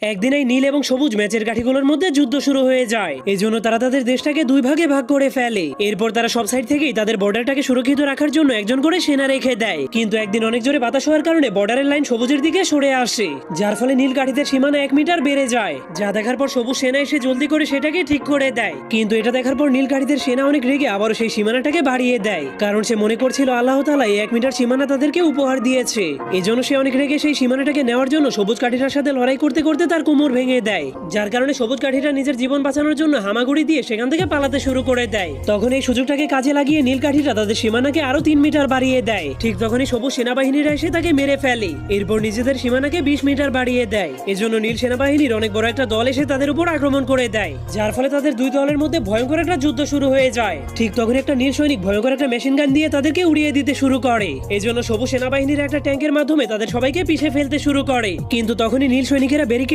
একদিন এই নীল এবং সবুজ ম্যাচের কাঠিগুলোর মধ্যে যুদ্ধ শুরু হয়ে যায়। এই জন্য তারা তাদের দেশটাকে দুই ভাগে ভাগ করে ফেলে। এরপর তারা সব সাইড থেকেই তাদের বর্ডারটাকে সুরক্ষিত রাখার জন্য একজন করে সেনা রেখে দেয়। কিন্তু একদিন অনেক জোরে বাতাস হওয়ার কারণে বর্ডারের লাইন সবুজের দিকে সরে আসে, যার ফলে নীল কাঠিদের সীমানা 1 মিটার বেড়ে যায়। যা দেখার পর সবুজ সেনা এসে জলদি করে সেটাকে ঠিক করে দেয়। কিন্তু এটা দেখার পর নীল কাঠিদের সেনা অনেক রেগে আবারও সেই সীমানাটাকে বাড়িয়ে দেয়, কারণ সে মনে করছিল আল্লাহ তাআলা এই 1 মিটার সীমানা তাদেরকে উপহার দিয়েছে। এজন্য সে অনেক রেগে সেই সীমানাটাকে নেওয়ার জন্য সবুজ কাঠিটার সাথে লড়াই করতে করতে তার কোমর ভেঙে দেয়, যার কারণে সবুজ কাঠিটা নিজের জীবন বাঁচানোর জন্য হামাগুড়ি দিয়ে সেখান থেকে পালাতে শুরু করে দেয়। তখন এই সুযোগটাকে কাজে লাগিয়ে নীল কাঠিটা তাদের সীমানাকে আরো 3 মিটার বাড়িয়ে দেয়। ঠিক তখনই সবুজ সেনাবাহিনীরা এসে তাকে মেরে ফেলে। এরপর নিজেদের সীমানাকে 20 মিটার বাড়িয়ে দেয়। এজন্য নীল সেনাবাহিনীর অনেক বড় একটা দল এসে তাদের উপর আক্রমণ করে দেয়, যার ফলে তাদের দুই দলের মধ্যে ভয়ঙ্কর একটা যুদ্ধ শুরু হয়ে যায়। ঠিক তখন একটা নীল সৈনিক ভয়ঙ্কর একটা মেশিন গান দিয়ে তাদেরকে উড়িয়ে দিতে শুরু করে। এজন্য সবুজ সেনাবাহিনীর একটা ট্যাঙ্কের মাধ্যমে তাদের সবাইকে পিষে ফেলতে শুরু করে। কিন্তু তখনই নীল সৈনিকেরা ব্যারিকেড